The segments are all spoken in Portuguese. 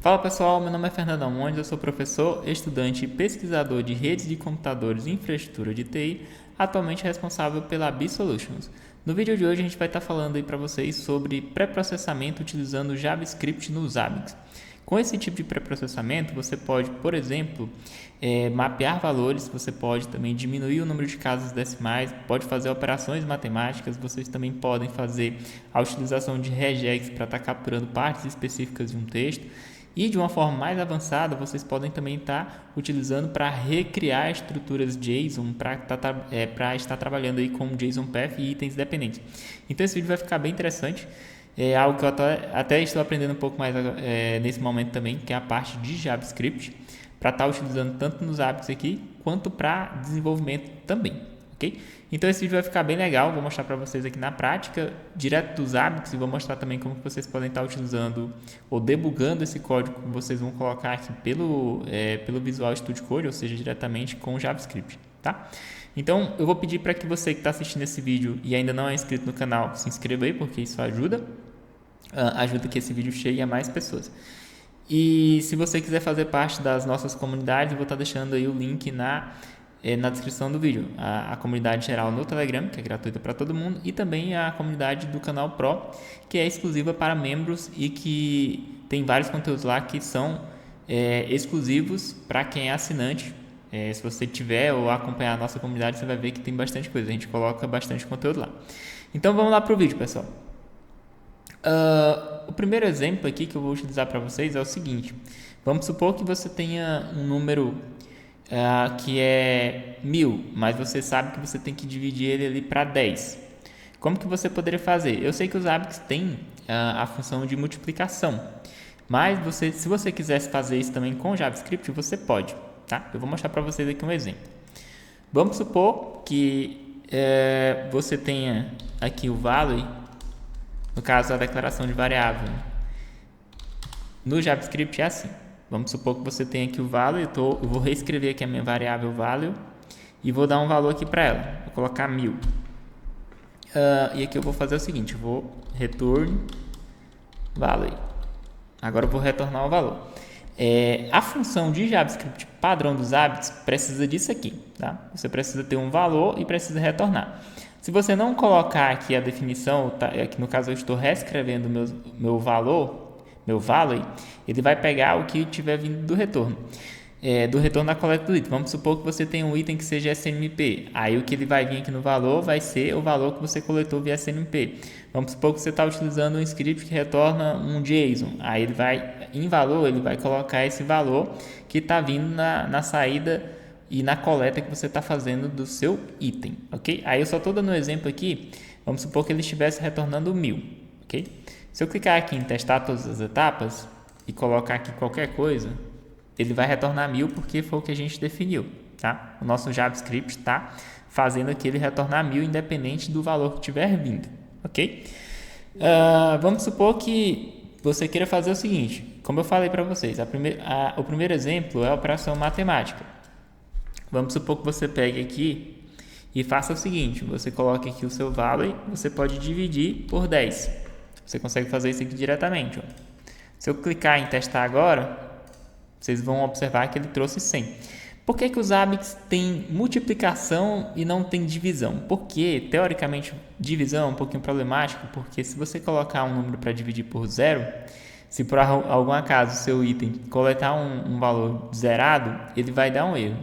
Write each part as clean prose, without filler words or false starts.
Fala pessoal, meu nome é Fernando Almondes, eu sou professor, estudante e pesquisador de redes de computadores e infraestrutura de TI, atualmente responsável pela B-Solutions. No vídeo de hoje a gente vai estar falando aí para vocês sobre pré-processamento utilizando JavaScript no Zabbix. Com esse tipo de pré-processamento, você pode, por exemplo, mapear valores, você pode também diminuir o número de casas decimais, pode fazer operações matemáticas, vocês também podem fazer a utilização de regex para estar capturando partes específicas de um texto. E de uma forma mais avançada, vocês podem também estar utilizando para recriar estruturas JSON para estar trabalhando aí com JSON Path e itens dependentes. Então esse vídeo vai ficar bem interessante. É algo que eu até estou aprendendo um pouco mais nesse momento também, que é a parte de JavaScript, para estar utilizando tanto nos Zabbix aqui, quanto para desenvolvimento também, ok? Então esse vídeo vai ficar bem legal, vou mostrar para vocês aqui na prática, direto dos Zabbix, e vou mostrar também como vocês podem estar utilizando ou debugando esse código que vocês vão colocar aqui pelo Visual Studio Code, ou seja, diretamente com o JavaScript, tá? Então eu vou pedir para que você que está assistindo esse vídeo e ainda não é inscrito no canal, se inscreva aí, porque isso ajuda que esse vídeo chegue a mais pessoas. E se você quiser fazer parte das nossas comunidades, eu vou estar deixando aí o link na descrição do vídeo. A comunidade geral no Telegram, que é gratuita para todo mundo, e também a comunidade do canal Pro, que é exclusiva para membros e que tem vários conteúdos lá que são exclusivos para quem é assinante. Se você tiver ou acompanhar a nossa comunidade, você vai ver que tem bastante coisa. A gente coloca bastante conteúdo lá. Então vamos lá para o vídeo, pessoal. O primeiro exemplo aqui que eu vou utilizar para vocês é o seguinte. Vamos supor que você tenha um número que é 1000, mas você sabe que você tem que dividir ele ali para 10. Como que você poderia fazer? Eu sei que os Zabbix têm a função de multiplicação, mas se você quisesse fazer isso também com JavaScript, você pode, tá? Eu vou mostrar para vocês aqui um exemplo. Vamos supor que você tenha aqui o value, no caso a declaração de variável. No JavaScript é assim. Vamos supor que você tem aqui o value, eu vou reescrever aqui a minha variável value e vou dar um valor aqui para ela. Vou colocar 1000. E aqui eu vou fazer o seguinte, eu vou return value. Agora eu vou retornar o valor. A função de JavaScript padrão dos Zabbix precisa disso aqui, tá? Você precisa ter um valor e precisa retornar. Se você não colocar aqui a definição, aqui no caso eu estou reescrevendo meu valor, meu value, ele vai pegar o que tiver vindo do retorno. Do retorno da coleta do item. Vamos supor que você tem um item que seja SNMP. Aí o que ele vai vir aqui no valor vai ser o valor que você coletou via SNMP. Vamos supor que você está utilizando um script que retorna um JSON. Aí ele vai, em valor, ele vai colocar esse valor que está vindo na saída e na coleta que você está fazendo do seu item, ok? Aí eu só estou dando um exemplo aqui. Vamos supor que ele estivesse retornando 1000, ok? Se eu clicar aqui em testar todas as etapas e colocar aqui qualquer coisa, ele vai retornar 1000 porque foi o que a gente definiu, tá? O nosso JavaScript está fazendo aqui ele retornar 1000 independente do valor que estiver vindo, ok? Vamos supor que você queira fazer o seguinte, como eu falei para vocês, o primeiro exemplo é a operação matemática. Vamos supor que você pegue aqui e faça o seguinte, você coloca aqui o seu value, você pode dividir por 10. Você consegue fazer isso aqui diretamente. Ó. Se eu clicar em testar agora, vocês vão observar que ele trouxe 100. Por que os Zabbix têm multiplicação e não tem divisão? Porque, teoricamente, divisão é um pouquinho problemático, porque se você colocar um número para dividir por 0, se por algum acaso o seu item coletar um valor zerado, ele vai dar um erro.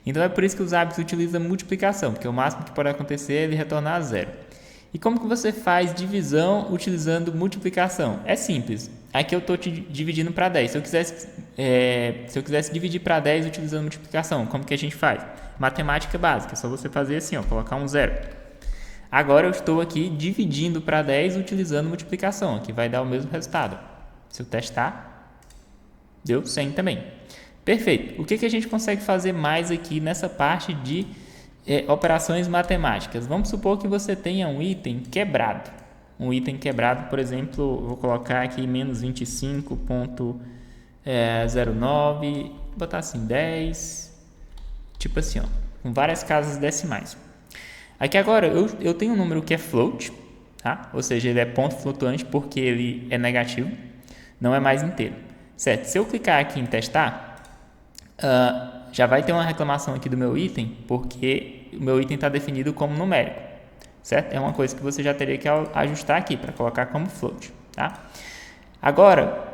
Então é por isso que os Zabbix utilizam multiplicação, porque o máximo que pode acontecer é ele retornar a 0. E como que você faz divisão utilizando multiplicação? É simples. Aqui eu estou dividindo para 10. Se eu quisesse dividir para 10 utilizando multiplicação, como que a gente faz? Matemática básica, é só você fazer assim, ó, colocar um 0. Agora eu estou aqui dividindo para 10 utilizando multiplicação, que vai dar o mesmo resultado. Se eu testar, deu 100 também. Perfeito. O que a gente consegue fazer mais aqui nessa parte de operações matemáticas? Vamos supor que você tenha um item quebrado. Um item quebrado, por exemplo, vou colocar aqui menos 25.09, vou botar assim 10, tipo assim, ó, com várias casas decimais. Aqui agora eu tenho um número que é float, tá? Ou seja, ele é ponto flutuante porque ele é negativo, não é mais inteiro. certo? Se eu clicar aqui em testar, já vai ter uma reclamação aqui do meu item, porque o meu item está definido como numérico, certo? É uma coisa que você já teria que ajustar aqui para colocar como float, tá? Agora,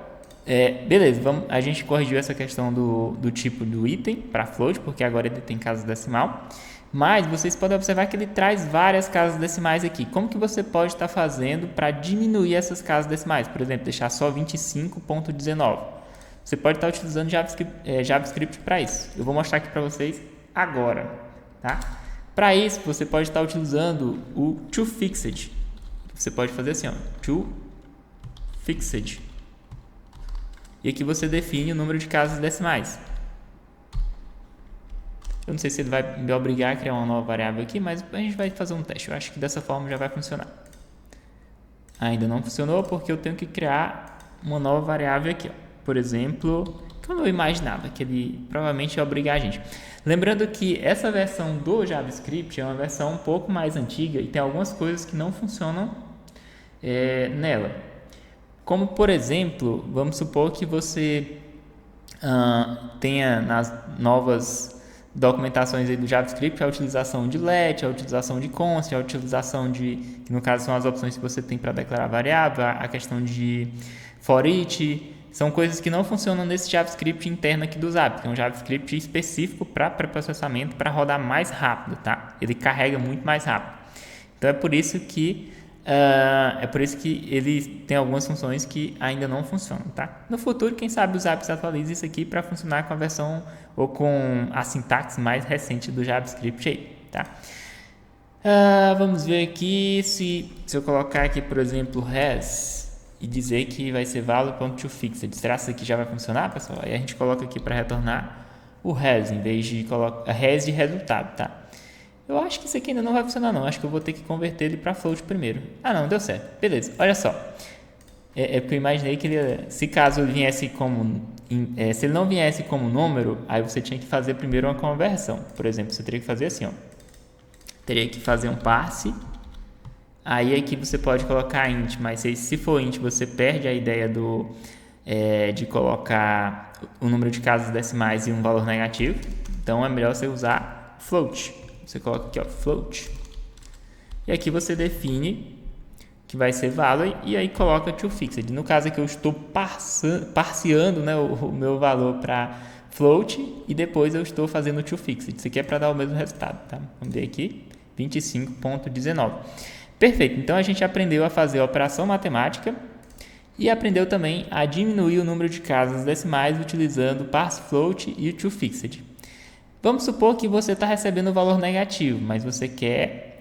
beleza, a gente corrigiu essa questão do tipo do item para float, porque agora ele tem casa decimal. Mas vocês podem observar que ele traz várias casas decimais aqui. Como que você pode estar fazendo para diminuir essas casas decimais? Por exemplo, deixar só 25.19. Você pode estar utilizando JavaScript para isso. Eu vou mostrar aqui para vocês agora. Tá? Para isso, você pode estar utilizando o toFixed. Você pode fazer assim, ó, toFixed. E aqui você define o número de casas decimais. Eu não sei se ele vai me obrigar a criar uma nova variável aqui, mas a gente vai fazer um teste. Eu acho que dessa forma já vai funcionar. Ainda não funcionou porque eu tenho que criar uma nova variável aqui. Ó. Por exemplo, que eu não imaginava, que ele provavelmente ia obrigar a gente. Lembrando que essa versão do JavaScript é uma versão um pouco mais antiga e tem algumas coisas que não funcionam nela. Como, por exemplo, vamos supor que você tenha nas novas documentações aí do JavaScript a utilização de let, a utilização de const, a utilização de, que no caso são as opções que você tem para declarar variável, a questão de for each, são coisas que não funcionam nesse JavaScript interno aqui do Zap, que é um JavaScript específico para pré-processamento para rodar mais rápido, tá? Ele carrega muito mais rápido. Então é por isso que ele tem algumas funções que ainda não funcionam, tá? No futuro, quem sabe o Zap se atualiza isso aqui para funcionar com a versão ou com a sintaxe mais recente do JavaScript aí, tá? Vamos ver aqui se eu colocar aqui, por exemplo, res e dizer que vai ser value.toFixed. Será que isso aqui já vai funcionar, pessoal? Aí a gente coloca aqui para retornar o res em vez de colocar res de resultado, tá? Eu acho que isso aqui ainda não vai funcionar não, acho que eu vou ter que converter ele para float primeiro. Não, deu certo, beleza, olha só. Porque eu imaginei que se caso ele viesse como, se ele não viesse como número, aí você tinha que fazer primeiro uma conversão. Por exemplo, você teria que fazer assim, ó. Teria que fazer um parse, aí aqui você pode colocar int, mas se for int você perde a ideia de colocar o número de casas decimais e um valor negativo, então é melhor você usar float. Você coloca aqui, ó, float. E aqui você define que vai ser value e aí coloca toFixed. No caso aqui eu estou parseando, né, o meu valor para float e depois eu estou fazendo toFixed. Isso aqui é para dar o mesmo resultado, tá? Vamos ver aqui, 25.19. Perfeito. Então a gente aprendeu a fazer a operação matemática e aprendeu também a diminuir o número de casas decimais utilizando o parseFloat e o toFixed. Vamos supor que você está recebendo o valor negativo, mas você quer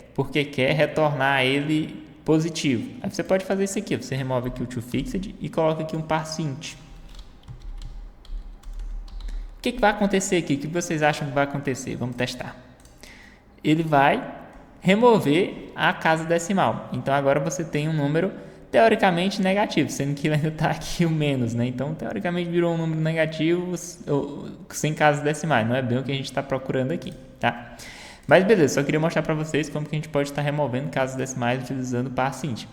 retornar ele positivo. Aí você pode fazer isso aqui, você remove aqui o toFixed e coloca aqui um parseInt. O que vai acontecer aqui? O que vocês acham que vai acontecer? Vamos testar. Ele vai remover a casa decimal. Então agora você tem um número teoricamente negativo, sendo que ainda está aqui o menos, né? Então, teoricamente virou um número negativo sem casas decimais. Não é bem o que a gente está procurando aqui, tá? Mas beleza, só queria mostrar para vocês como que a gente pode estar removendo casas decimais utilizando o parseInt.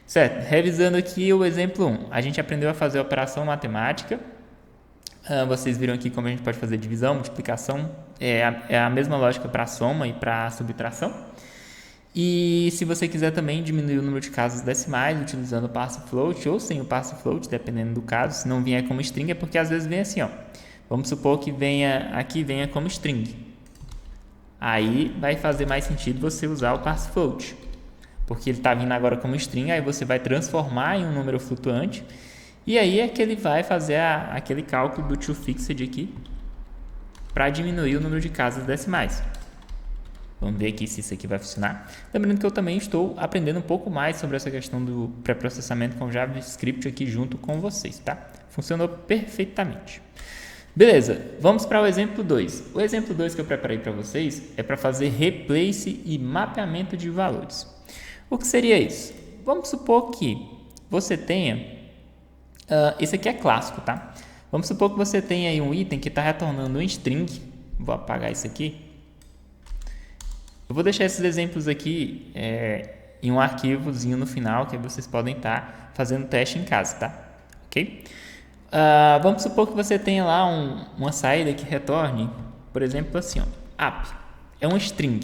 Certo, revisando aqui o exemplo 1. A gente aprendeu a fazer a operação matemática. Vocês viram aqui como a gente pode fazer divisão, multiplicação. É a mesma lógica para soma e para subtração. E se você quiser também diminuir o número de casas decimais utilizando o parseFloat ou sem o parseFloat, dependendo do caso, se não vier como string, é porque às vezes vem assim, ó. Vamos supor que venha como string. Aí vai fazer mais sentido você usar o parseFloat, porque ele está vindo agora como string, aí você vai transformar em um número flutuante, e aí é que ele vai fazer aquele cálculo do toFixed aqui para diminuir o número de casas decimais. Vamos ver aqui se isso aqui vai funcionar. Lembrando que eu também estou aprendendo um pouco mais sobre essa questão do pré-processamento com JavaScript aqui junto com vocês, tá? Funcionou perfeitamente. Beleza, vamos para o exemplo 2. O exemplo 2 que eu preparei para vocês é para fazer replace e mapeamento de valores. O que seria isso? Vamos supor que você tenha... esse aqui é clássico, tá? Vamos supor que você tenha aí um item que está retornando um string. Vou apagar isso aqui. Eu vou deixar esses exemplos aqui em um arquivozinho no final, que aí vocês podem estar fazendo teste em casa, tá? Ok? Vamos supor que você tenha lá uma saída que retorne, por exemplo, assim, ó, app. É um string.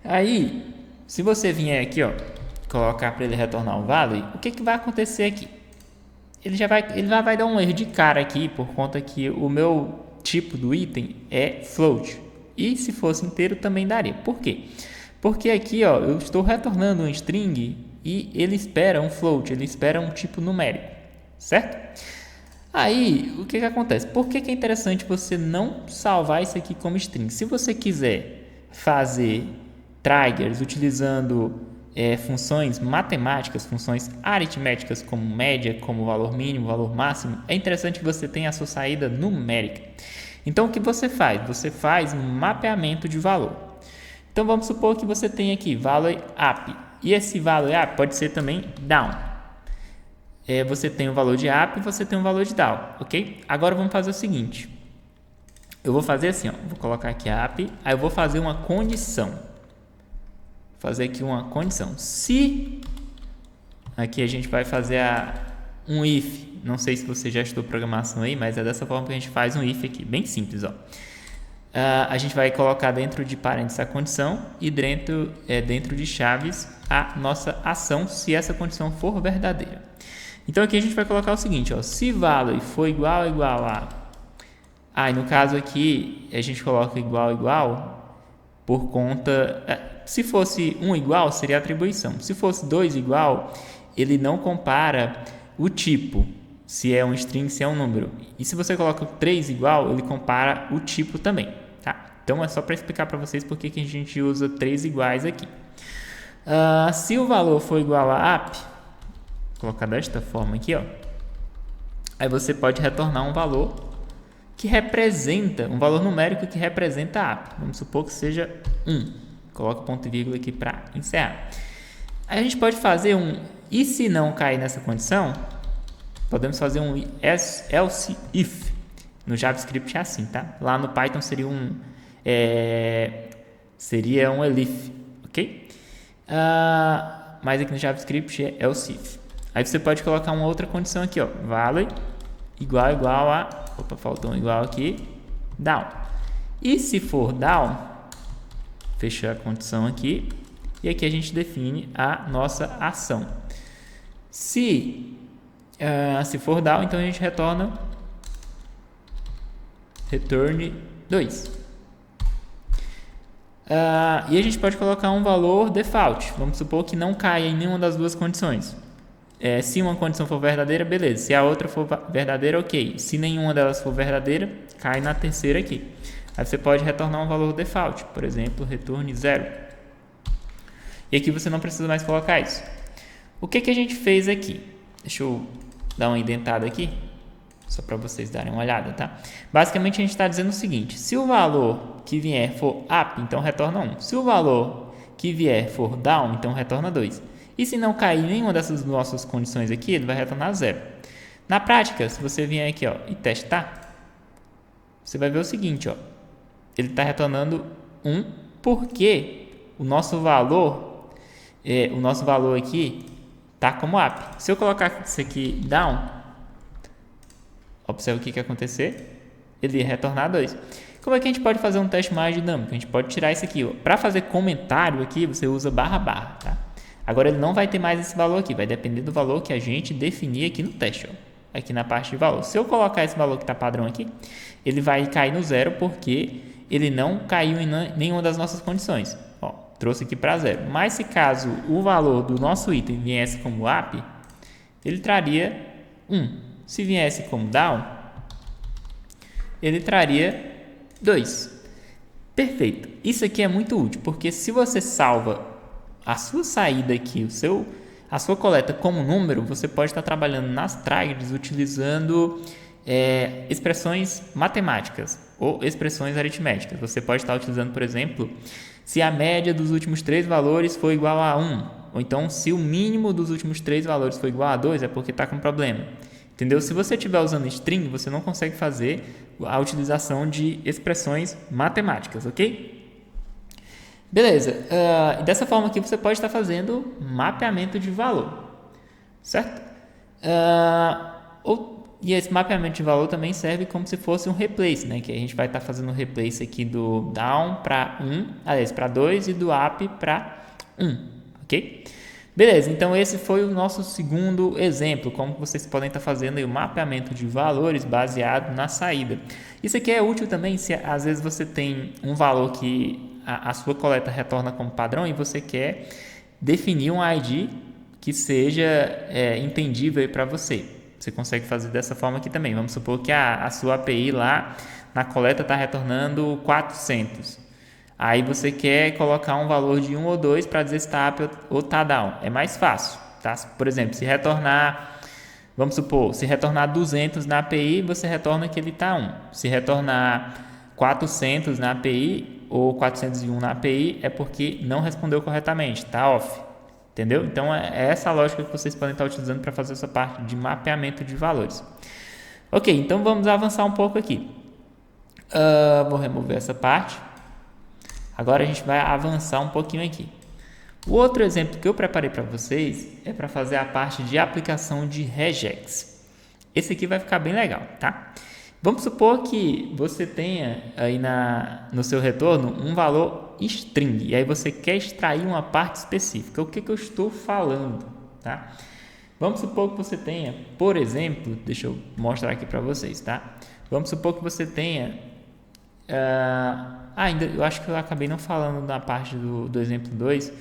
Aí, se você vier aqui, ó, colocar para ele retornar o value, o que vai acontecer aqui? Ele já vai dar um erro de cara aqui, por conta que o meu tipo do item é float. E se fosse inteiro também daria. Por quê? Porque aqui, ó, eu estou retornando um string e ele espera um float, ele espera um tipo numérico, certo? Aí, o que acontece? Por que é interessante você não salvar isso aqui como string? Se você quiser fazer triggers utilizando funções matemáticas, funções aritméticas como média, como valor mínimo, valor máximo, é interessante que você tenha a sua saída numérica. Então, o que você faz? Você faz um mapeamento de valor. Então, vamos supor que você tem aqui value up. E esse value up pode ser também down. Você tem o valor de up e você tem o valor de down, ok? Agora, vamos fazer o seguinte. Eu vou fazer assim, ó, vou colocar aqui up, aí eu vou fazer uma condição. Fazer aqui uma condição. Se aqui a gente vai fazer um if, não sei se você já estudou programação aí, mas é dessa forma que a gente faz um if aqui, bem simples, ó. A gente vai colocar dentro de parênteses a condição e dentro de chaves a nossa ação, se essa condição for verdadeira. Então aqui a gente vai colocar o seguinte, ó, se value for igual a... e no caso aqui a gente coloca igual por conta... se fosse 1 igual, seria atribuição. Se fosse 2 igual, ele não compara o tipo, se é um string, se é um número. E se você coloca 3 igual, ele compara o tipo também. Tá? Então, é só para explicar para vocês por que a gente usa 3 iguais aqui. Se o valor for igual a up, vou colocar desta forma aqui, ó, aí você pode retornar um valor que representa, um valor numérico que representa a up. Vamos supor que seja 1. Coloca ponto e vírgula aqui para encerrar. Aí a gente pode fazer e se não cair nessa condição, podemos fazer um else if. No JavaScript é assim, tá? Lá no Python seria um elif, ok? Mas aqui no JavaScript é else if. Aí você pode colocar uma outra condição aqui, ó, value igual a, faltou um igual aqui, down. E se for down, fechar a condição aqui, e aqui a gente define a nossa ação. Se for down, então a gente retorna return 2. E a gente pode colocar um valor default. Vamos supor que não caia em nenhuma das duas condições. Se uma condição for verdadeira, beleza. Se a outra for verdadeira, ok. Se nenhuma delas for verdadeira, cai na terceira aqui. Aí você pode retornar um valor default, por exemplo, return 0. E aqui você não precisa mais colocar isso. O que a gente fez aqui? Deixa eu dar uma indentada aqui, só para vocês darem uma olhada, tá? Basicamente a gente está dizendo o seguinte: se o valor que vier for up, então retorna 1. Se o valor que vier for down, então retorna 2. E se não cair nenhuma dessas nossas condições aqui, ele vai retornar 0. Na prática, se você vier aqui, ó, e testar, você vai ver o seguinte, ó. Ele está retornando 1 porque o nosso valor aqui está como up. Se eu colocar isso aqui down, observe o que vai acontecer. Ele ia retornar 2. Como é que a gente pode fazer um teste mais dinâmico? A gente pode tirar isso aqui. Para fazer comentário aqui, você usa barra. Tá? Agora ele não vai ter mais esse valor aqui. Vai depender do valor que a gente definir aqui no teste. Ó. Aqui na parte de valor. Se eu colocar esse valor que está padrão aqui, ele vai cair no 0 porque ele não caiu em nenhuma das nossas condições. Ó, trouxe aqui para 0. Mas se caso o valor do nosso item viesse como up, ele traria 1. Se viesse como down, ele traria 2. Perfeito. Isso aqui é muito útil, porque se você salva a sua saída aqui, a sua coleta como número, você pode estar trabalhando nas triggers utilizando expressões matemáticas ou expressões aritméticas. Você pode estar utilizando, por exemplo, se a média dos últimos 3 valores for igual a 1, ou então se o mínimo dos últimos 3 valores for igual a 2, é porque está com problema. Entendeu? Se você estiver usando string, você não consegue fazer a utilização de expressões matemáticas, ok? Beleza. Dessa forma aqui você pode estar fazendo mapeamento de valor, certo? E esse mapeamento de valor também serve como se fosse um replace, né? Que a gente vai estar fazendo o replace aqui do down para 1, aliás, para 2 e do up para 1, ok? Beleza, então esse foi o nosso segundo exemplo, como vocês podem estar fazendo aí o mapeamento de valores baseado na saída. Isso aqui é útil também se às vezes você tem um valor que a sua coleta retorna como padrão e você quer definir um ID que seja entendível para você. Você consegue fazer dessa forma aqui também. Vamos supor que a sua API lá na coleta está retornando 400. Aí você quer colocar um valor de 1 ou 2 para dizer se está up ou está down. É mais fácil, tá? Por exemplo, se retornar, vamos supor, se retornar 200 na API, você retorna que ele está 1. Se retornar 400 na API ou 401 na API, é porque não respondeu corretamente, está off. Entendeu? Então é essa a lógica que vocês podem estar utilizando para fazer essa parte de mapeamento de valores. Ok, então vamos avançar um pouco aqui. Vou remover essa parte. Agora a gente vai avançar um pouquinho aqui. O outro exemplo que eu preparei para vocês é para fazer a parte de aplicação de regex. Esse aqui vai ficar bem legal, tá? Vamos supor que você tenha aí no seu retorno um valor string e aí você quer extrair uma parte específica. O que eu estou falando, tá? Vamos supor que você tenha, por exemplo, deixa eu mostrar aqui para vocês, tá? Vamos supor que você tenha, eu acho que eu acabei não falando na parte do exemplo 2,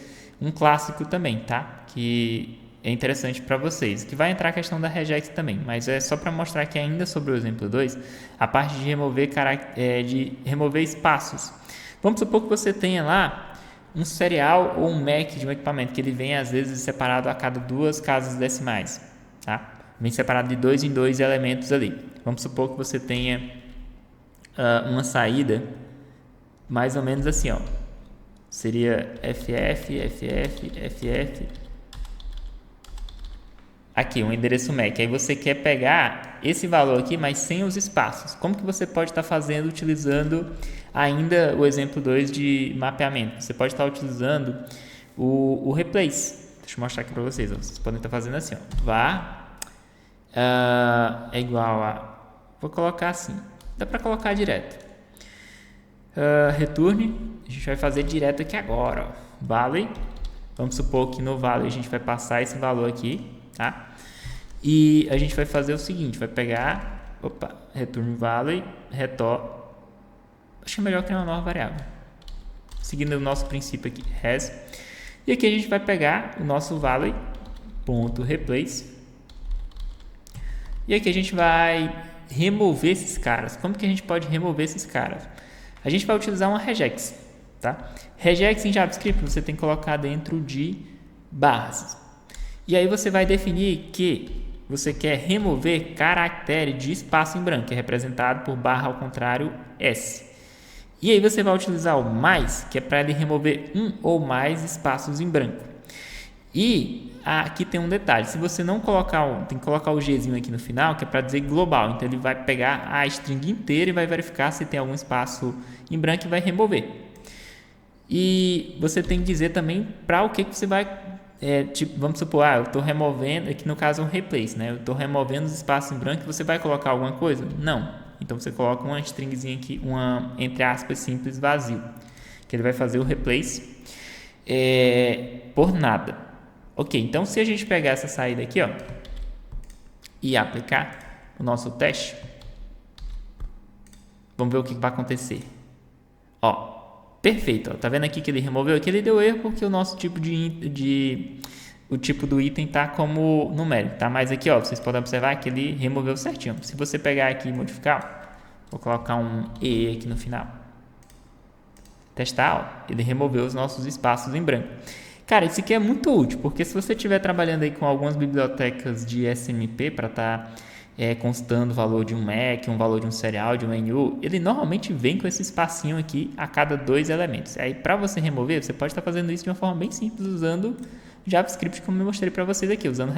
um clássico também, tá? Que é interessante para vocês, que vai entrar a questão da regex também, mas é só para mostrar que ainda sobre o exemplo 2, a parte de remover espaços. Vamos supor que você tenha lá um serial ou um MAC de um equipamento, que ele vem às vezes separado a cada 2 casas decimais, tá? Vem separado de 2 em 2 elementos ali. Vamos supor que você tenha uma saída mais ou menos assim, ó. Seria FF, FF, FF. Aqui, um endereço MAC. Aí você quer pegar esse valor aqui, mas sem os espaços. Como que você pode estar fazendo utilizando ainda o exemplo 2 de mapeamento? Você pode estar utilizando o replace. Deixa eu mostrar aqui para vocês. Vocês podem estar fazendo assim, ó. Var é igual a... Vou colocar assim. Dá para colocar direto. Return. A gente vai fazer direto aqui agora, ó. Valley. Vamos supor que no Valley a gente vai passar esse valor aqui. Tá? E a gente vai fazer o seguinte, vai pegar, return valley, acho que é melhor criar uma nova variável, seguindo o nosso princípio aqui, res, e aqui a gente vai pegar o nosso valley.replace, e aqui a gente vai remover esses caras. Como que a gente pode remover esses caras? A gente vai utilizar uma regex, tá? Regex em JavaScript você tem que colocar dentro de barras. E aí você vai definir que você quer remover caractere de espaço em branco, que é representado por barra ao contrário S. E aí você vai utilizar o mais, que é para ele remover um ou mais espaços em branco. E aqui tem um detalhe, se você não colocar, tem que colocar o Gzinho aqui no final, que é para dizer global. Então ele vai pegar a string inteira e vai verificar se tem algum espaço em branco e vai remover. E você tem que dizer também para o que você vai... vamos supor, eu estou removendo, aqui no caso é um replace, né? Eu estou removendo os espaços em branco, você vai colocar alguma coisa? Não. Então você coloca uma stringzinha aqui, uma, entre aspas, simples vazio, que ele vai fazer o replace por nada. Ok, então se a gente pegar essa saída aqui, ó, e aplicar o nosso teste, vamos ver o que vai acontecer. Ó, perfeito, ó. Tá vendo aqui que ele removeu? Aqui ele deu erro porque o nosso tipo o tipo do item tá como numérico, tá? Mas aqui, ó, vocês podem observar que ele removeu certinho. Se você pegar aqui e modificar, vou colocar um E aqui no final. Testar, ó, ele removeu os nossos espaços em branco. Cara, isso aqui é muito útil, porque se você estiver trabalhando aí com algumas bibliotecas de SMP para estar constando o valor de um MAC, um valor de um serial, de um NU, ele normalmente vem com esse espacinho aqui a cada 2 elementos. Aí, para você remover, você pode estar fazendo isso de uma forma bem simples, usando JavaScript, como eu mostrei para vocês aqui, usando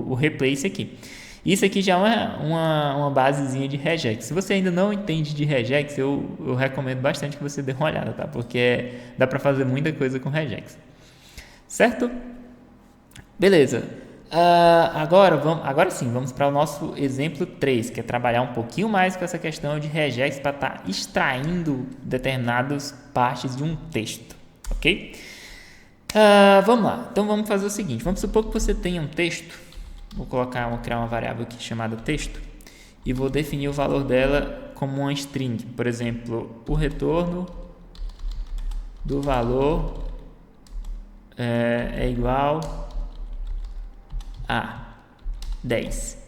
o replace aqui. Isso aqui já é uma basezinha de regex. Se você ainda não entende de regex, eu recomendo bastante que você dê uma olhada, tá? Porque dá para fazer muita coisa com regex. Certo? Beleza. Agora sim, vamos para o nosso exemplo 3, que é trabalhar um pouquinho mais com essa questão de regex para estar extraindo determinadas partes de um texto, ok? Vamos lá, então vamos fazer o seguinte, vamos supor que você tenha um texto, vou criar uma variável aqui chamada texto, e vou definir o valor dela como uma string, por exemplo, o retorno do valor é igual a 10.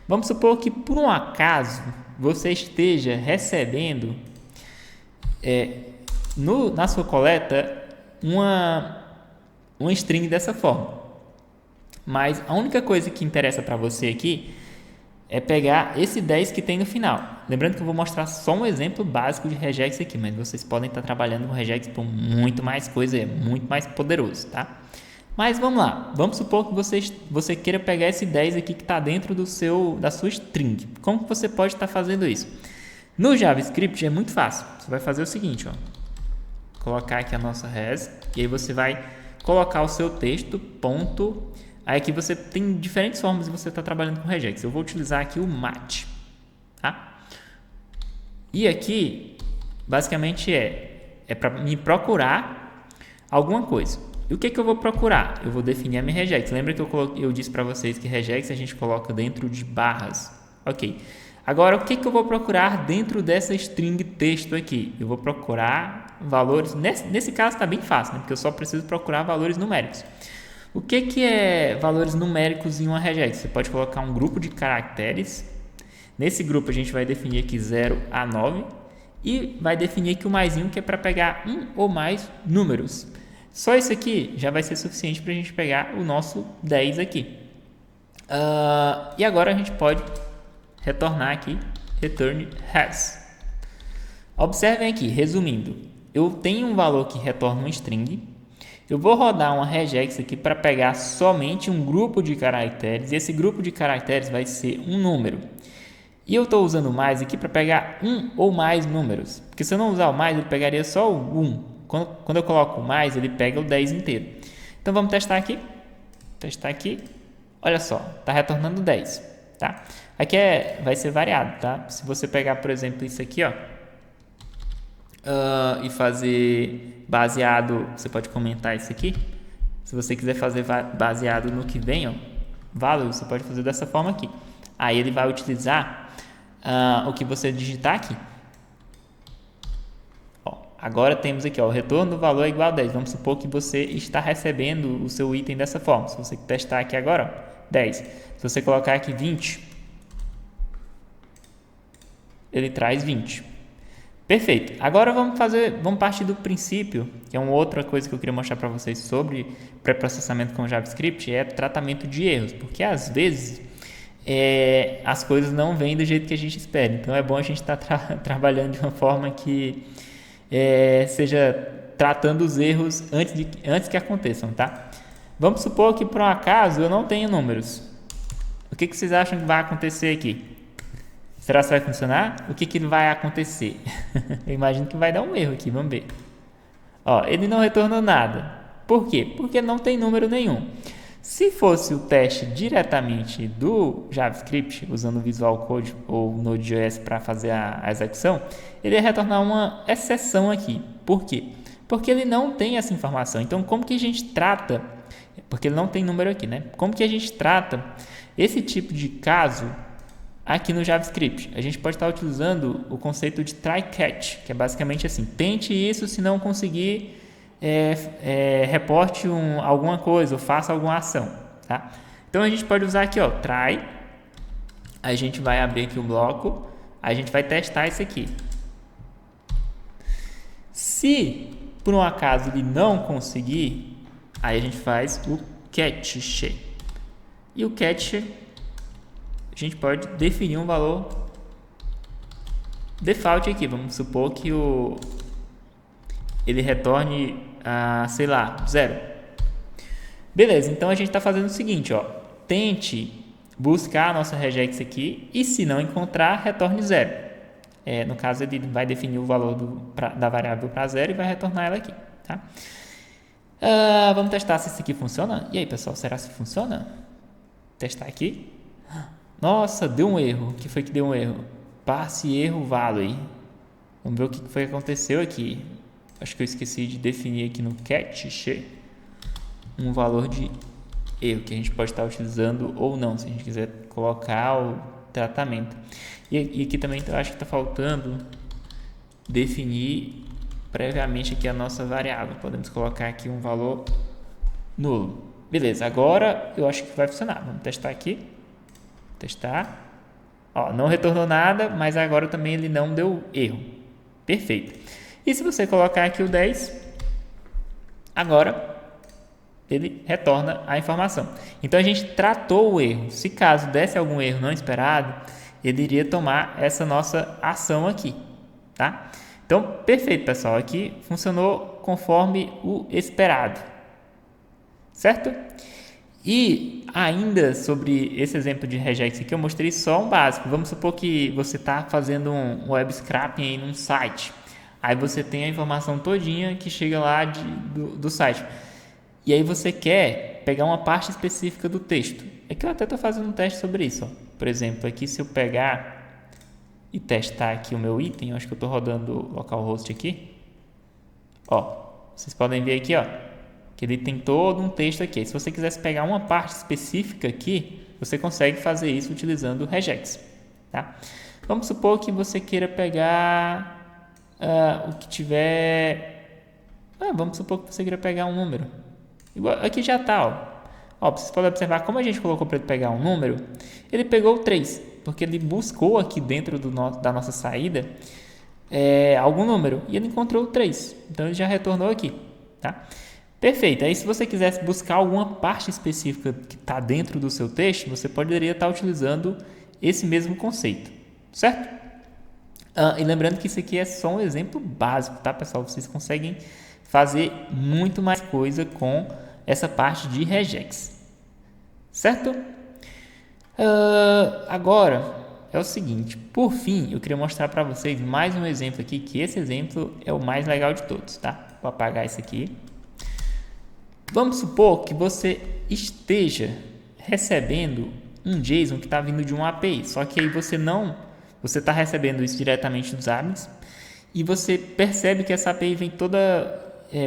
Vamos supor que por um acaso você esteja recebendo na sua coleta uma string dessa forma. Mas a única coisa que interessa para você aqui é pegar esse 10 que tem no final. Lembrando que eu vou mostrar só um exemplo básico de regex aqui, mas vocês podem estar trabalhando com regex por muito mais coisa, é muito mais poderoso, tá? Mas vamos lá, vamos supor que você queira pegar esse 10 aqui que está dentro da sua string. Como que você pode estar fazendo isso? No JavaScript é muito fácil, você vai fazer o seguinte, ó, colocar aqui a nossa res, e aí você vai colocar o seu texto, ponto, aí aqui você tem diferentes formas de você estar trabalhando com regex. Eu vou utilizar aqui o mat, tá? E aqui, basicamente é para me procurar alguma coisa. E o que eu vou procurar? Eu vou definir a minha regex. Lembra que eu disse para vocês que regex a gente coloca dentro de barras? Ok. Agora, o que eu vou procurar dentro dessa string texto aqui? Eu vou procurar valores... Nesse caso está bem fácil, né? Porque eu só preciso procurar valores numéricos. O que é valores numéricos em uma regex? Você pode colocar um grupo de caracteres. Nesse grupo a gente vai definir aqui 0 a 9 e vai definir aqui o maisinho, que é para pegar um ou mais números. Só isso aqui já vai ser suficiente para a gente pegar o nosso 10 aqui. E agora a gente pode retornar aqui, return has. Observem aqui, resumindo, eu tenho um valor que retorna um string, eu vou rodar uma regex aqui para pegar somente um grupo de caracteres, e esse grupo de caracteres vai ser um número. E eu estou usando o mais aqui para pegar um ou mais números, porque se eu não usar o mais, ele pegaria só o 1. Quando eu coloco mais, ele pega o 10 inteiro. Então vamos testar aqui. Olha só, está retornando 10. Tá? Aqui vai ser variado. Tá? Se você pegar, por exemplo, isso aqui, ó, e fazer baseado, você pode comentar isso aqui. Se você quiser fazer baseado no que vem, ó, value, você pode fazer dessa forma aqui. Aí ele vai utilizar o que você digitar aqui. Agora temos aqui, ó, o retorno do valor é igual a 10. Vamos supor que você está recebendo o seu item dessa forma. Se você testar aqui agora, ó, 10. Se você colocar aqui 20, ele traz 20. Perfeito. Agora vamos partir do princípio, que é uma outra coisa que eu queria mostrar para vocês sobre pré-processamento com JavaScript, é tratamento de erros. Porque às vezes as coisas não vêm do jeito que a gente espera. Então é bom a gente estar trabalhando de uma forma que seja tratando os erros antes que aconteçam, tá? Vamos supor que por um acaso eu não tenho números. O que vocês acham que vai acontecer aqui? Será que vai funcionar? O que vai acontecer? Eu imagino que vai dar um erro aqui, vamos ver. Ó, ele não retornou nada. Por quê? Porque não tem número nenhum. Se fosse o teste diretamente do JavaScript, usando o Visual Code ou Node.js para fazer a execução, ele ia retornar uma exceção aqui. Por quê? Porque ele não tem essa informação. Então, como que a gente trata? Porque ele não tem número aqui, né? Como que a gente trata esse tipo de caso aqui no JavaScript? A gente pode estar utilizando o conceito de try-catch, que é basicamente assim: tente isso, se não conseguir, reporte alguma coisa ou faça alguma ação, tá? Então a gente pode usar aqui, ó, try. A gente vai abrir aqui o bloco, a gente vai testar isso aqui. Se por um acaso ele não conseguir, aí a gente faz o catch. E o catch a gente pode definir um valor default aqui. Vamos supor que ele retorne sei lá, 0. Beleza, então a gente está fazendo o seguinte, ó, tente buscar a nossa regex aqui e se não encontrar, retorne 0. No caso, ele vai definir o valor da variável para 0 e vai retornar ela aqui, tá? Vamos testar se isso aqui funciona. E aí, pessoal, será que funciona? Testar aqui. Nossa, deu um erro. O que foi que deu um erro? Passe erro value. Vamos ver o que foi que aconteceu aqui. Acho que eu esqueci de definir aqui no cache um valor de erro que a gente pode estar utilizando ou não, se a gente quiser colocar o tratamento. E aqui também eu acho que está faltando definir previamente aqui a nossa variável. Podemos colocar aqui um valor nulo. Beleza, agora eu acho que vai funcionar. Vamos testar aqui. Testar. Ó, não retornou nada, mas agora também ele não deu erro. Perfeito. E se você colocar aqui o 10, agora ele retorna a informação. Então a gente tratou o erro. Se caso desse algum erro não esperado, ele iria tomar essa nossa ação aqui, tá? Então, perfeito, pessoal. Aqui funcionou conforme o esperado, certo? E ainda sobre esse exemplo de regex aqui, eu mostrei só um básico. Vamos supor que você está fazendo um web scraping aí num site. Aí você tem a informação todinha que chega lá do site. E aí você quer pegar uma parte específica do texto. É que eu até estou fazendo um teste sobre isso. Ó. Por exemplo, aqui se eu pegar e testar aqui o meu item, eu acho que eu estou rodando localhost aqui. Ó, vocês podem ver aqui, ó, que ele tem todo um texto aqui. Se você quisesse pegar uma parte específica aqui, você consegue fazer isso utilizando o regex. Tá? Vamos supor que você queira pegar o que tiver... vamos supor que você queira pegar um número. Aqui já está, ó. Vocês podem observar como a gente colocou para ele pegar um número. Ele pegou o 3, porque ele buscou aqui dentro da nossa saída algum número e ele encontrou o 3. Então ele já retornou aqui, tá? Perfeito. Aí se você quisesse buscar alguma parte específica que está dentro do seu texto, você poderia estar utilizando esse mesmo conceito, certo? E lembrando que isso aqui é só um exemplo básico, tá, pessoal? Vocês conseguem fazer muito mais coisa com essa parte de regex, certo? Agora é o seguinte, por fim, eu queria mostrar para vocês mais um exemplo aqui, que esse exemplo é o mais legal de todos, tá? Vou apagar isso aqui. Vamos supor que você esteja recebendo um JSON que está vindo de uma API, só que aí você está recebendo isso diretamente dos admins e você percebe que essa API vem toda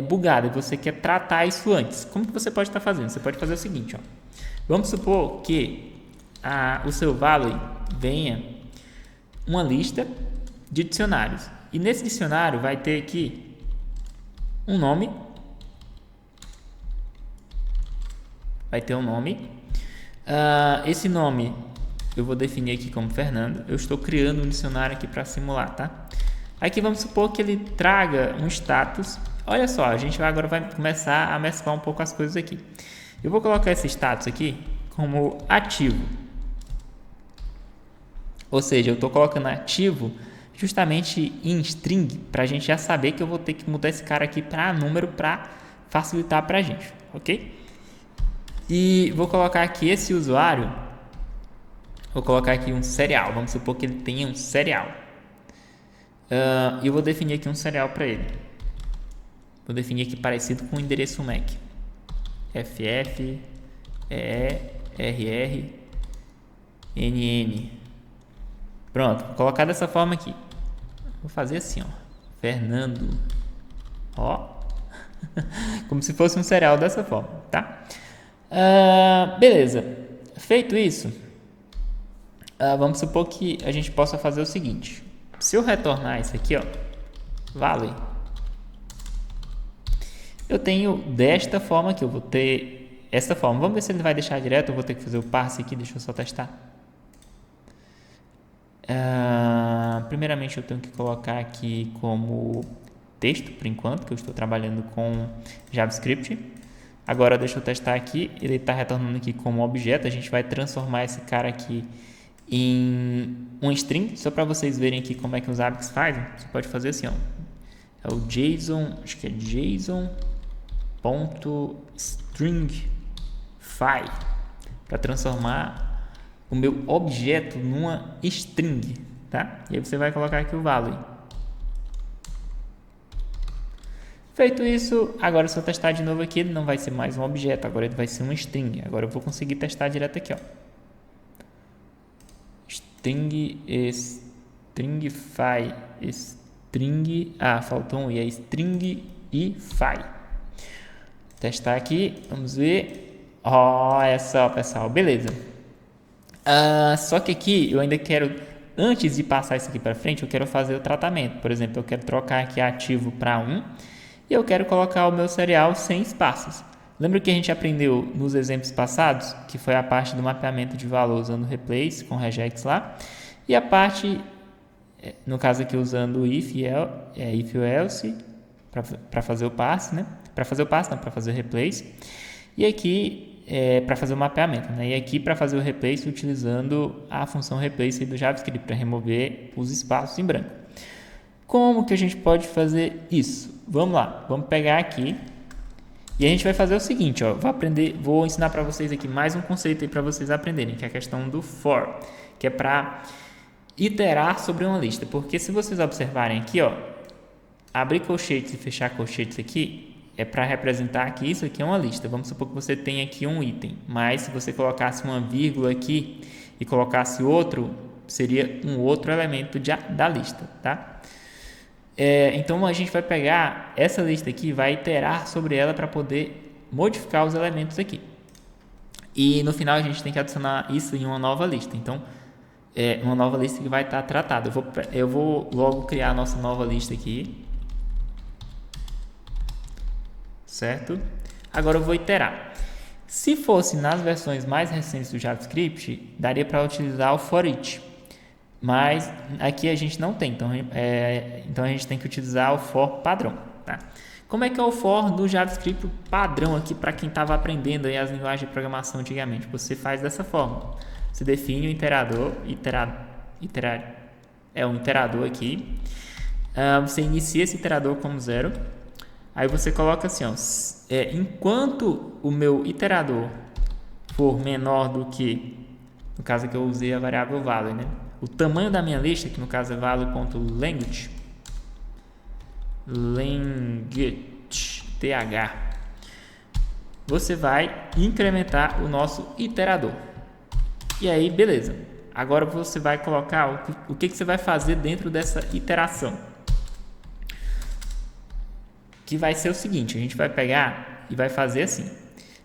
bugada e você quer tratar isso antes. Como que você pode estar fazendo? Você pode fazer o seguinte, ó. Vamos supor que o seu value venha uma lista de dicionários e nesse dicionário vai ter aqui um nome, esse nome eu vou definir aqui como Fernando. Eu estou criando um dicionário aqui para simular, tá? Aqui vamos supor que ele traga um status. Olha só, a gente agora vai começar a mesclar um pouco as coisas aqui. Eu vou colocar esse status aqui como ativo. Ou seja, eu estou colocando ativo justamente em string para a gente já saber que eu vou ter que mudar esse cara aqui para número para facilitar para a gente, ok? E vou colocar aqui esse usuário, vou colocar aqui um serial, vamos supor que ele tenha um serial. E eu vou definir aqui um serial para ele. Vou definir aqui parecido com o endereço MAC. FF, ERR, NN. Pronto, vou colocar dessa forma aqui. Vou fazer assim, ó. Fernando. Ó. Como se fosse um serial dessa forma, tá? Beleza. Feito isso, vamos supor que a gente possa fazer o seguinte. Se eu retornar isso aqui, ó, vale. Eu tenho desta forma aqui, eu vou ter essa forma. Vamos ver se ele vai deixar direto, eu vou ter que fazer o parse aqui, deixa eu só testar. Primeiramente eu tenho que colocar aqui como texto, por enquanto, que eu estou trabalhando com JavaScript. Agora deixa eu testar aqui, ele está retornando aqui como objeto, a gente vai transformar esse cara aqui em um string, só para vocês verem aqui como é que os ABICs fazem. Você pode fazer assim, ó. É o JSON, acho que é JSON.stringify para transformar o meu objeto numa string, tá? E aí você vai colocar aqui o value. Feito isso, agora se eu testar de novo aqui, ele não vai ser mais um objeto, agora ele vai ser um string. Agora eu vou conseguir testar direto aqui, ó. faltou um i, é stringify. Testar aqui, vamos ver. Olha só, pessoal, beleza. Só que aqui eu ainda quero, antes de passar isso aqui para frente, eu quero fazer o tratamento. Por exemplo, eu quero trocar aqui ativo para 1 e eu quero colocar o meu serial sem espaços. Lembra que a gente aprendeu nos exemplos passados, que foi a parte do mapeamento de valor usando replace com regex lá, e a parte, no caso aqui usando if e else para fazer o passe, né? Para fazer o passe, não, para fazer o replace. E aqui para fazer o mapeamento, né? E aqui para fazer o replace utilizando a função replace do JavaScript para remover os espaços em branco. Como que a gente pode fazer isso? Vamos lá, vamos pegar aqui e a gente vai fazer o seguinte, ó, vou ensinar para vocês aqui mais um conceito aí para vocês aprenderem, que é a questão do for, que é para iterar sobre uma lista, porque se vocês observarem aqui, ó, abrir colchetes e fechar colchetes aqui é para representar que isso aqui é uma lista. Vamos supor que você tem aqui um item, mas se você colocasse uma vírgula aqui e colocasse outro, seria um outro elemento da lista, tá? Então a gente vai pegar essa lista aqui e vai iterar sobre ela para poder modificar os elementos aqui. E no final a gente tem que adicionar isso em uma nova lista. Então, uma nova lista que vai estar tratada. Eu vou logo criar a nossa nova lista aqui. Certo? Agora eu vou iterar. Se fosse nas versões mais recentes do JavaScript, daria para utilizar o for each. Mas aqui a gente não tem, então a gente tem que utilizar o for padrão, tá? Como é que é o for do JavaScript padrão aqui para quem estava aprendendo aí as linguagens de programação antigamente? Você faz dessa forma, você define o um iterador aqui, você inicia esse iterador como 0, aí você coloca assim, ó, enquanto o meu iterador for menor do que, no caso aqui eu usei a variável value, né? O tamanho da minha lista, que no caso é value.language, th, você vai incrementar o nosso iterador. E aí, beleza. Agora você vai colocar o que você vai fazer dentro dessa iteração. Que vai ser o seguinte, a gente vai pegar e vai fazer assim.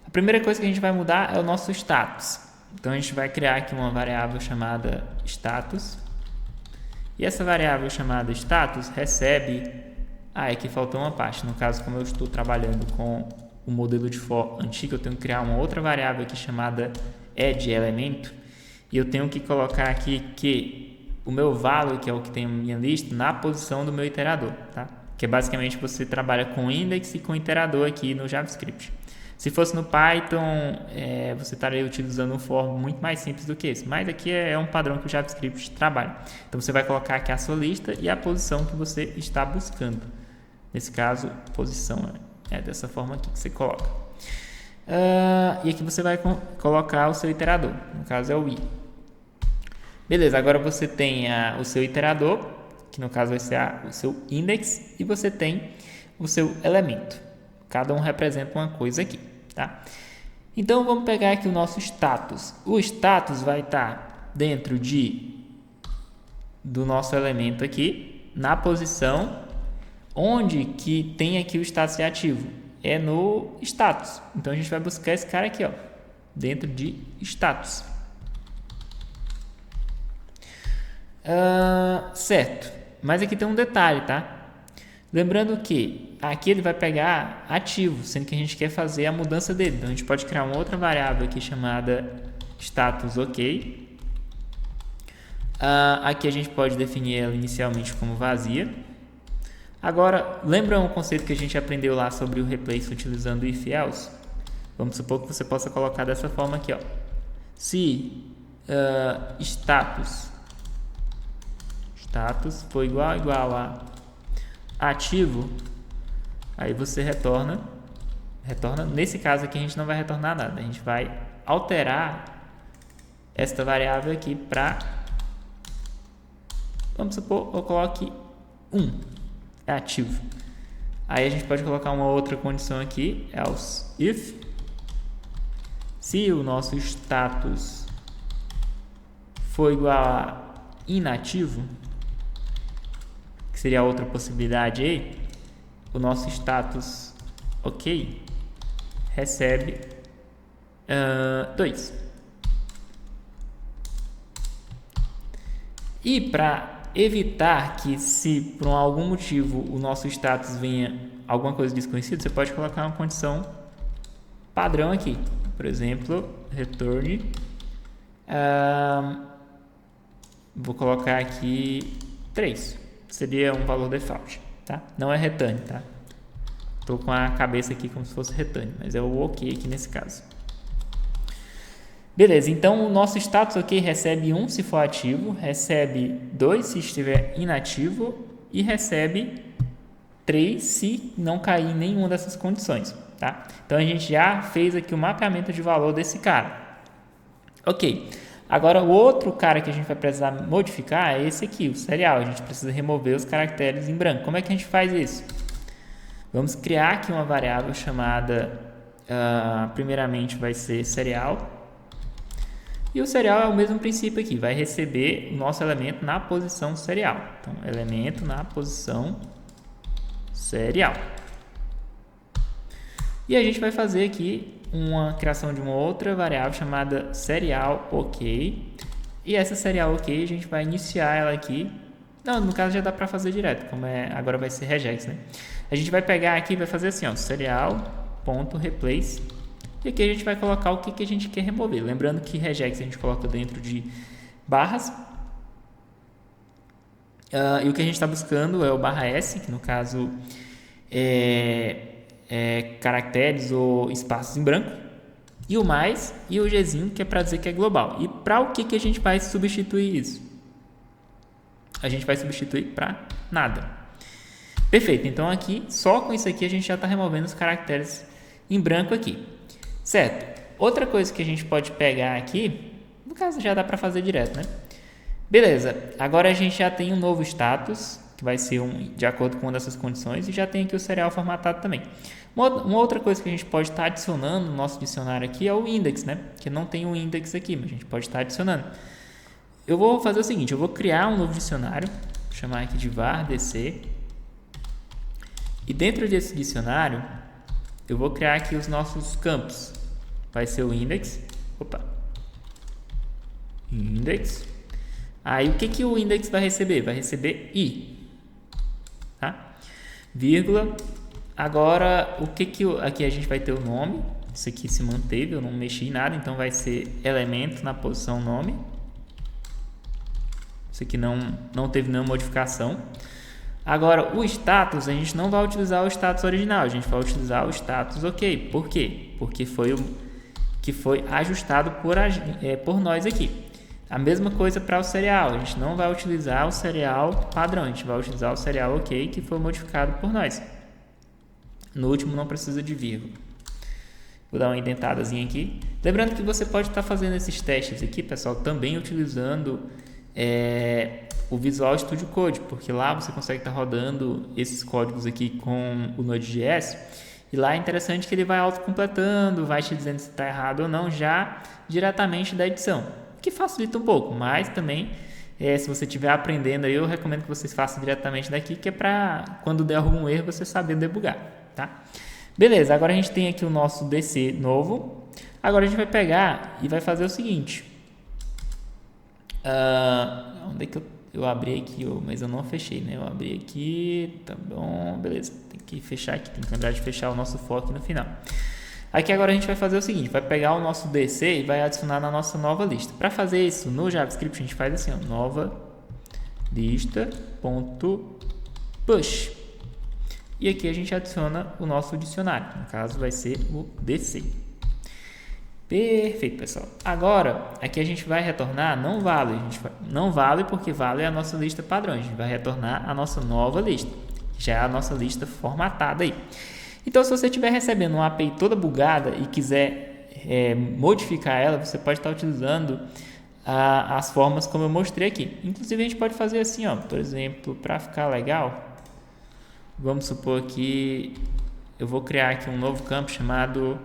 A primeira coisa que a gente vai mudar é o nosso status. Então a gente vai criar aqui uma variável chamada status. E essa variável chamada status recebe... aqui faltou uma parte. No caso, como eu estou trabalhando com o modelo de for antigo, eu tenho que criar uma outra variável aqui chamada addElemento. E eu tenho que colocar aqui que o meu value, que é o que tem na minha lista, na posição do meu iterador, tá? Que é basicamente você trabalha com index e com iterador aqui no JavaScript. Se fosse no Python, você estaria utilizando um for muito mais simples do que esse. Mas aqui é um padrão que o JavaScript trabalha. Então você vai colocar aqui a sua lista e a posição que você está buscando. Nesse caso, posição é dessa forma aqui que você coloca. E aqui você vai colocar o seu iterador. No caso é o i. Beleza, agora você tem o seu iterador, que no caso vai ser o seu index, e você tem o seu elemento. Cada um representa uma coisa aqui, tá? Então vamos pegar aqui o nosso status. O status vai estar dentro do nosso elemento aqui, na posição onde que tem aqui o status ativo. É no status. Então a gente vai buscar esse cara aqui, ó, dentro de status. Certo. Mas aqui tem um detalhe, tá? Lembrando que aqui ele vai pegar ativo, sendo que a gente quer fazer a mudança dele. Então a gente pode criar uma outra variável aqui chamada status ok. Aqui a gente pode definir ela inicialmente como vazia. Agora, lembra um conceito que a gente aprendeu lá sobre o replace utilizando o if else? Vamos supor que você possa colocar dessa forma aqui, ó. Se status for igual a ativo, aí você retorna. Nesse caso aqui a gente não vai retornar nada, a gente vai alterar esta variável aqui para, vamos supor, eu coloque 1, é ativo. Aí a gente pode colocar uma outra condição aqui, else if, se o nosso status for igual a inativo, que seria outra possibilidade aí, o nosso status ok recebe 2. E para evitar que, se por algum motivo o nosso status venha alguma coisa desconhecida, você pode colocar uma condição padrão aqui. Por exemplo, return. Vou colocar aqui 3. Seria um valor default, tá? Não é return, tá? Estou com a cabeça aqui como se fosse return, mas é o ok aqui nesse caso. Beleza, então o nosso status ok recebe 1 se for ativo, recebe 2 se estiver inativo e recebe 3 se não cair em nenhuma dessas condições, tá? Então a gente já fez aqui o mapeamento de valor desse cara. Ok, agora o outro cara que a gente vai precisar modificar é esse aqui, o serial. A gente precisa remover os caracteres em branco. Como é que a gente faz isso? Vamos criar aqui uma variável chamada, primeiramente vai ser serial. E o serial é o mesmo princípio aqui, vai receber o nosso elemento na posição serial. Então, elemento na posição serial. E a gente vai fazer aqui uma criação de uma outra variável chamada serial ok. E essa serial ok a gente vai iniciar ela aqui. Não, no caso já dá para fazer direto, como agora vai ser regex, né? A gente vai pegar aqui e vai fazer assim, ó, serial.replace. E aqui a gente vai colocar o que a gente quer remover. Lembrando que regex a gente coloca dentro de barras. E o que a gente está buscando é o _s, que no caso é caracteres ou espaços em branco. E o mais e o gzinho, que é para dizer que é global. E para o que a gente vai substituir isso? A gente vai substituir para nada. Perfeito, então aqui, só com isso aqui a gente já está removendo os caracteres em branco aqui. Certo, outra coisa que a gente pode pegar aqui, no caso já dá para fazer direto, né? Beleza, agora a gente já tem um novo status, que vai ser de acordo com uma dessas condições, e já tem aqui o serial formatado também. Uma outra coisa que a gente pode estar adicionando no nosso dicionário aqui é o index, né? Que não tem um index aqui, mas a gente pode estar adicionando. Eu vou fazer o seguinte, eu vou criar um novo dicionário, vou chamar aqui de var dc, e dentro desse dicionário eu vou criar aqui os nossos campos. Vai ser o index. Index. Aí o que o index vai receber? Vai receber i. Tá? Vírgula. Agora, aqui a gente vai ter o nome. Isso aqui se manteve, eu não mexi em nada. Então vai ser elemento na posição nome. Isso aqui não teve nenhuma modificação. Agora, o status, a gente não vai utilizar o status original, a gente vai utilizar o status ok. Por quê? Porque foi o que foi ajustado por nós aqui. A mesma coisa para o serial, a gente não vai utilizar o serial padrão, a gente vai utilizar o serial ok, que foi modificado por nós. No último não precisa de vírgula. Vou dar uma indentadazinha aqui. Lembrando que você pode estar fazendo esses testes aqui, pessoal, também utilizando o Visual Studio Code, porque lá você consegue estar rodando esses códigos aqui com o Node.js, e lá é interessante que ele vai autocompletando, vai te dizendo se está errado ou não, já diretamente da edição, que facilita um pouco, mas também, se você estiver aprendendo aí, eu recomendo que vocês façam diretamente daqui, que é para quando der algum erro você saber debugar, tá? Beleza, agora a gente tem aqui o nosso DC novo, agora a gente vai pegar e vai fazer o seguinte, onde é que eu abri aqui, mas eu não fechei, né? Eu abri aqui, tá bom, beleza. Tem que fechar aqui, tem que lembrar de fechar o nosso for aqui no final. Aqui agora a gente vai fazer o seguinte, vai pegar o nosso DC e vai adicionar na nossa nova lista. Para fazer isso no JavaScript a gente faz assim, ó, nova lista.push. E aqui a gente adiciona o nosso dicionário, no caso vai ser o DC. Perfeito, pessoal. Agora, aqui a gente vai retornar não vale. Não vale porque vale é a nossa lista padrão. A gente vai retornar a nossa nova lista, que já é a nossa lista formatada aí. Então, se você estiver recebendo uma API toda bugada e quiser modificar ela, você pode estar utilizando as formas como eu mostrei aqui. Inclusive, a gente pode fazer assim, ó, por exemplo, para ficar legal, vamos supor que eu vou criar aqui um novo campo chamado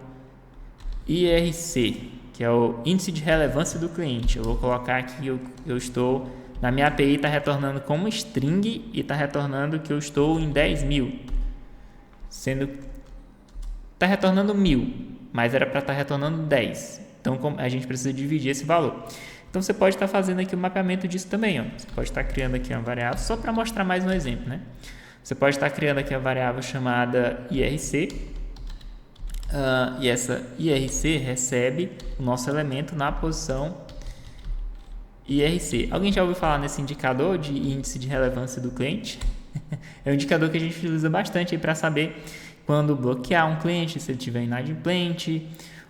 IRC, que é o índice de relevância do cliente. Eu vou colocar aqui, eu estou na minha API está retornando como string e está retornando que eu estou em 10.000, sendo está retornando 1.000, mas era para estar retornando 10. Então a gente precisa dividir esse valor. Então você pode estar fazendo aqui o mapeamento disso também, ó. Você pode estar criando aqui uma variável só para mostrar mais um exemplo, né? Você pode estar criando aqui a variável chamada IRC, e essa IRC recebe o nosso elemento na posição IRC. Alguém já ouviu falar nesse indicador de índice de relevância do cliente? É um indicador que a gente utiliza bastante para saber quando bloquear um cliente, se ele estiver inadimplente,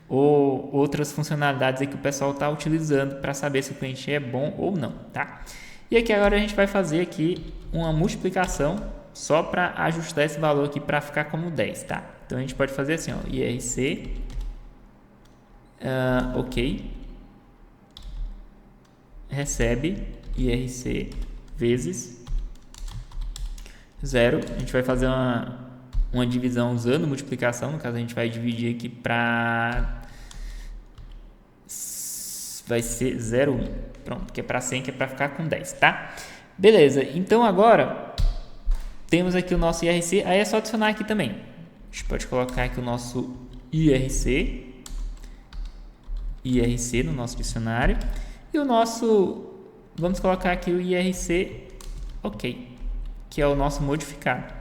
ou outras funcionalidades aí que o pessoal está utilizando para saber se o cliente é bom ou não, tá? E aqui agora a gente vai fazer aqui uma multiplicação só para ajustar esse valor aqui para ficar como 10, tá? Então a gente pode fazer assim, ó, IRC, ok, recebe IRC vezes 0. A gente vai fazer uma divisão usando multiplicação, no caso a gente vai dividir aqui para, vai ser 0,1, pronto, que é para 100, que é para ficar com 10, tá? Beleza, então agora temos aqui o nosso IRC, aí é só adicionar aqui também. A gente pode colocar aqui o nosso IRC no nosso dicionário, e o nosso, vamos colocar aqui o IRC, ok, que é o nosso modificado.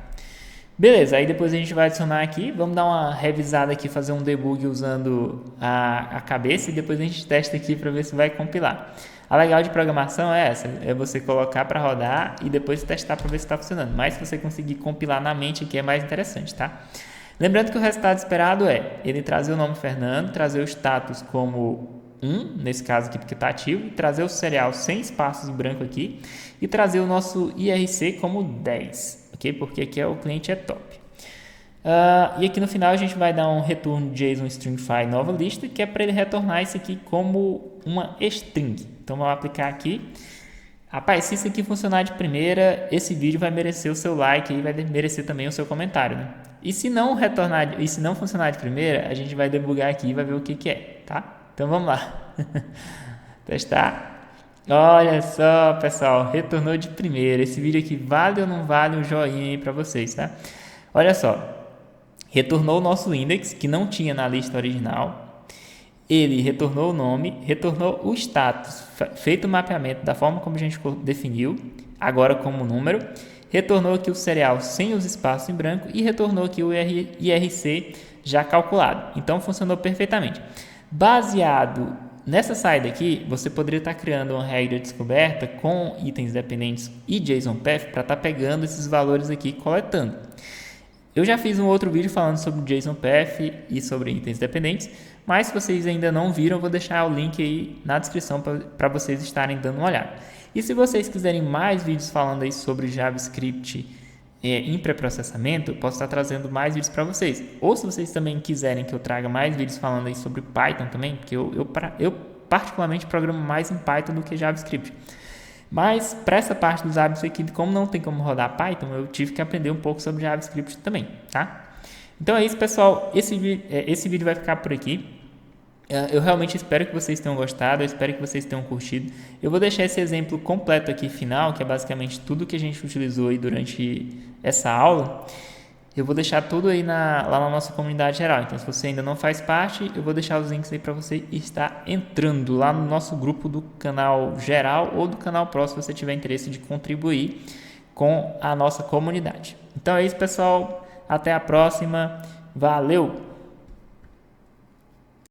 Beleza, aí depois a gente vai adicionar aqui, vamos dar uma revisada aqui, fazer um debug usando a cabeça e depois a gente testa aqui para ver se vai compilar. A legal de programação é essa, é você colocar para rodar e depois testar para ver se está funcionando. Mas se você conseguir compilar na mente aqui é mais interessante, tá? Lembrando que o resultado esperado é ele trazer o nome Fernando, trazer o status como 1, nesse caso aqui porque está ativo, trazer o serial sem espaços em branco aqui e trazer o nosso IRC como 10. Okay? Porque aqui o cliente é top. E aqui no final a gente vai dar um return JSON stringify nova lista, que é para ele retornar isso aqui como uma string. Então vamos aplicar aqui. Rapaz, se isso aqui funcionar de primeira, esse vídeo vai merecer o seu like e vai merecer também o seu comentário, né? E se não retornar, e se não funcionar de primeira, a gente vai debugar aqui e vai ver o que é, tá? Então vamos lá. Testar. Olha só, pessoal, retornou de primeira. Esse vídeo aqui vale ou não vale um joinha aí para vocês, tá? Olha só, retornou o nosso index, que não tinha na lista original. Ele retornou o nome, retornou o status, feito o mapeamento da forma como a gente definiu, agora como número. Retornou aqui o serial sem os espaços em branco e retornou aqui o IRC já calculado. Então funcionou perfeitamente. Baseado nessa saída aqui, você poderia estar criando uma regra descoberta com itens dependentes e JSONPath para estar pegando esses valores aqui e coletando. Eu já fiz um outro vídeo falando sobre JSONPath e sobre itens dependentes, mas se vocês ainda não viram, eu vou deixar o link aí na descrição para vocês estarem dando uma olhada. E se vocês quiserem mais vídeos falando aí sobre JavaScript em pré-processamento, eu posso estar trazendo mais vídeos para vocês. Ou se vocês também quiserem que eu traga mais vídeos falando aí sobre Python também, porque eu particularmente programo mais em Python do que JavaScript. Mas para essa parte dos hábitos aqui, como não tem como rodar Python, eu tive que aprender um pouco sobre JavaScript também, tá? Então é isso, pessoal. Esse vídeo vai ficar por aqui. Eu realmente espero que vocês tenham gostado, eu espero que vocês tenham curtido. Eu vou deixar esse exemplo completo aqui final, que é basicamente tudo que a gente utilizou aí durante essa aula. Eu vou deixar tudo aí lá na nossa comunidade geral. Então, se você ainda não faz parte, eu vou deixar os links aí para você estar entrando lá no nosso grupo do canal geral ou do canal Pro, se você tiver interesse de contribuir com a nossa comunidade. Então é isso, pessoal. Até a próxima. Valeu!